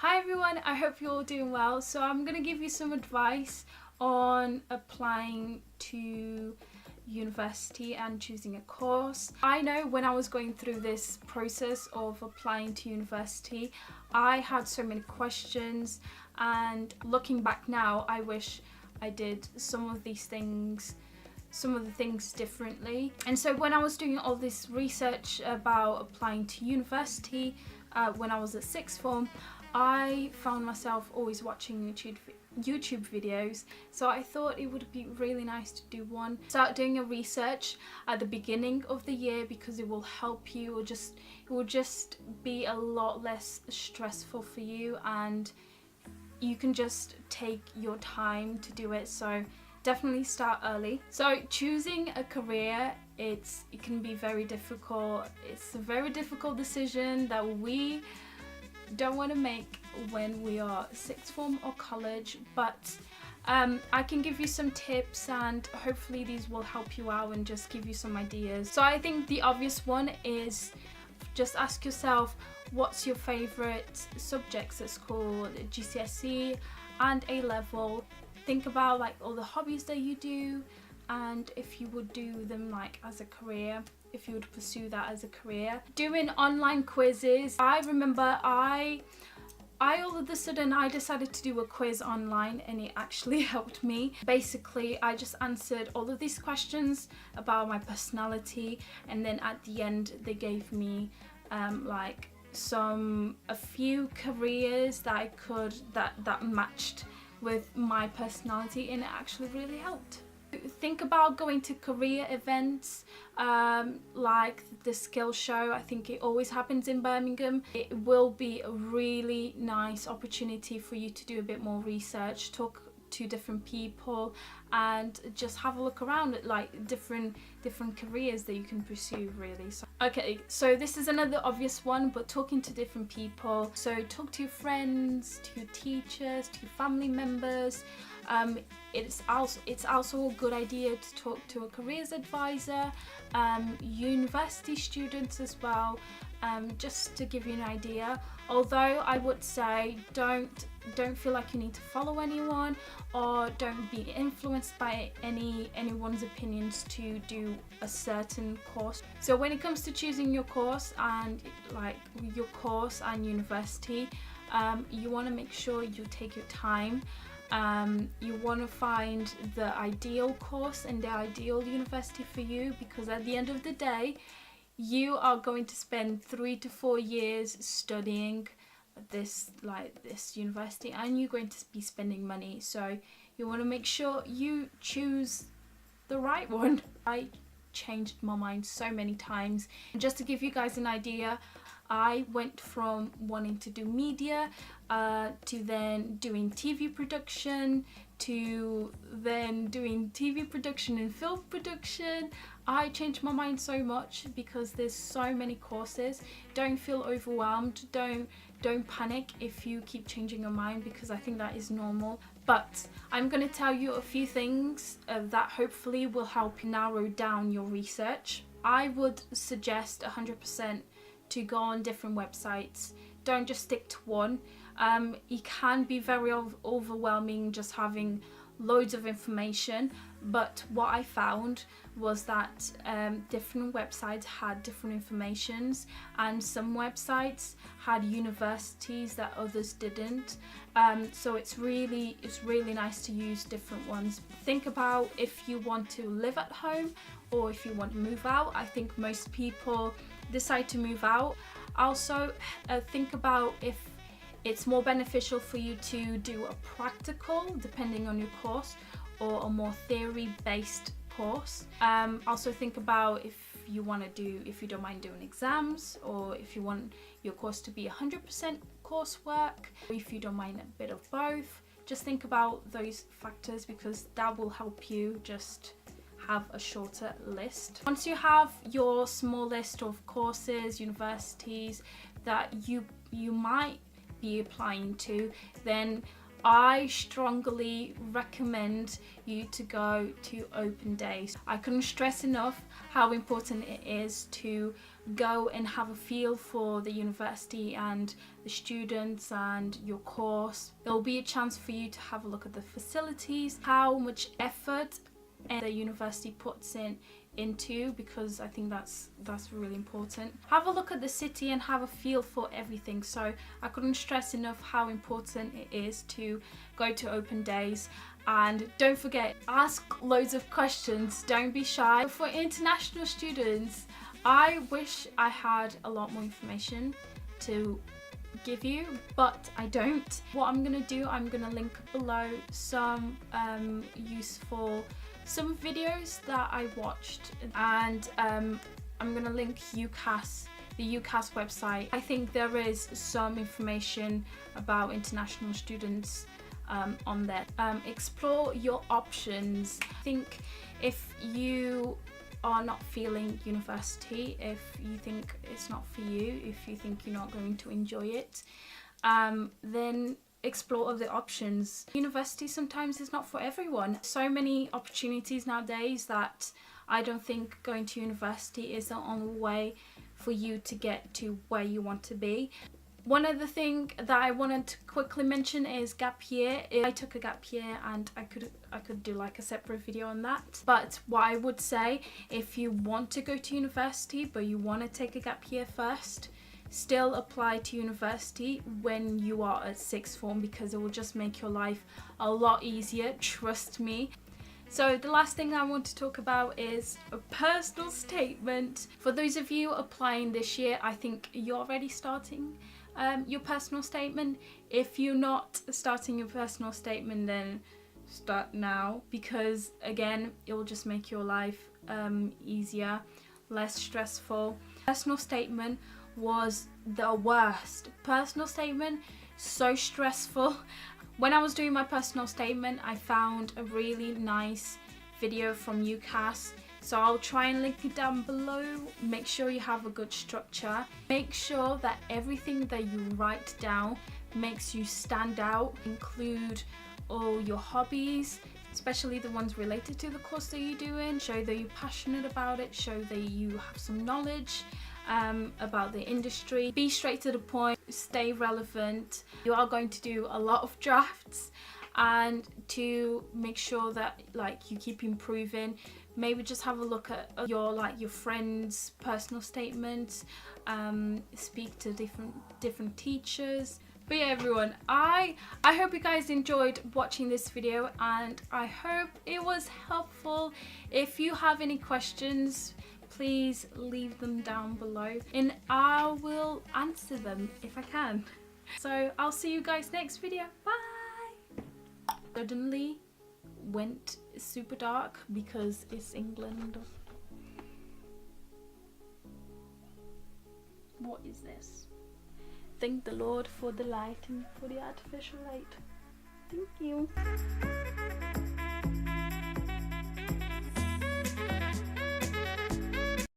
Hi everyone, I hope you're all doing well. So I'm going to give you some advice on applying to university and choosing a course. I know when I was going through this process of applying to university, I had so many questions, and looking back now, I wish I did some of the things differently. And so when I was doing all this research about applying to university when I was at sixth form, I found myself always watching YouTube videos, so I thought it would be really nice to do one. Start doing a research at the beginning of the year because it will help you, it will just be a lot less stressful for you, and you can just take your time to do it. So definitely start early. So choosing a career, it can be very difficult. It's a very difficult decision that we don't want to make when we are sixth form or college, but I can give you some tips, and hopefully these will help you out and just give you some ideas. So I think the obvious one is just ask yourself, what's your favorite subjects at school, GCSE and A level. Think about like all the hobbies that you do, and if you would do them like as a career, if you would pursue that as a career. Doing online quizzes. I remember I all of a sudden I decided to do a quiz online, and it actually helped me. Basically, I just answered all of these questions about my personality, and then at the end they gave me like a few careers that I could that matched with my personality, and it actually really helped. Think about going to career events like the skill show. I think it always happens in Birmingham. It will be a really nice opportunity for you to do a bit more research, talk to different people, and just have a look around at like different careers that you can pursue, really. So this is another obvious one, but talking to different people. So talk to your friends, to your teachers, to your family members. It's also a good idea to talk to a careers advisor, university students as well, just to give you an idea. Although I would say don't feel like you need to follow anyone, or don't be influenced by anyone's opinions to do a certain course. So when it comes to choosing your course and university, you want to make sure you take your time. You want to find the ideal course and the ideal university for you, because at the end of the day, you are going to spend 3 to 4 years studying this university, and you're going to be spending money. So you want to make sure you choose the right one. I changed my mind so many times. And just to give you guys an idea, I went from wanting to do media to then doing TV production, to then doing TV production and film production. I changed my mind so much because there's so many courses. Don't feel overwhelmed. Don't panic if you keep changing your mind, because I think that is normal. But I'm going to tell you a few things that hopefully will help you narrow down your research. I would suggest 100% to go on different websites. Don't just stick to one. It can be very overwhelming just having loads of information, but what I found was that different websites had different informations, and some websites had universities that others didn't. So it's really nice to use different ones. Think about if you want to live at home or if you want to move out. I think most people decide to move out. Also think about if it's more beneficial for you to do a practical, depending on your course, or a more theory-based course. Also think about if you don't mind doing exams, or if you want your course to be 100% coursework, or if you don't mind a bit of both. Just think about those factors, because that will help you just have a shorter list. Once you have your small list of courses, universities that you might be applying to, then I strongly recommend you to go to open days. I couldn't stress enough how important it is to go and have a feel for the university and the students and your course. There'll be a chance for you to have a look at the facilities, how much effort the university puts into, because I think that's really important. Have a look at the city and have a feel for everything. So I couldn't stress enough how important it is to go to open days. And don't forget, ask loads of questions, don't be shy. For international students, I wish I had a lot more information to give you, but I don't. What I'm gonna do, I'm gonna link below some some videos that I watched, and I'm gonna link UCAS, the UCAS website. I think there is some information about international students on there. Explore your options. I think if you are not feeling university, if you think it's not for you, if you think you're not going to enjoy it, then explore other options. University sometimes is not for everyone. So many opportunities nowadays that I don't think going to university is the only way for you to get to where you want to be. One other thing that I wanted to quickly mention is gap year. I took a gap year, and I could do like a separate video on that. But what I would say, if you want to go to university but you want to take a gap year first, still apply to university when you are at sixth form, because it will just make your life a lot easier, trust me. So the last thing I want to talk about is a personal statement. For those of you applying this year, I think you're already starting your personal statement. If you're not starting your personal statement, then start now, because again, it will just make your life easier, less stressful. Personal statement was the worst. Personal statement, so stressful. When I was doing my personal statement, I found a really nice video from UCAS, so I'll try and link it down below. Make sure you have a good structure. Make sure that everything that you write down makes you stand out. Include all your hobbies, especially the ones related to the course that you're doing. Show that you're passionate about it. Show that you have some knowledge about the industry. Be straight to the point, stay relevant. You are going to do a lot of drafts, and to make sure that like you keep improving, maybe just have a look at your friends' personal statements, speak to different teachers. But yeah, everyone, I hope you guys enjoyed watching this video, and I hope it was helpful. If you have any questions, please leave them down below and I will answer them if I can. So I'll see you guys next video. Bye! Suddenly went super dark because it's England. What is this? Thank the Lord for the light and for the artificial light. Thank you.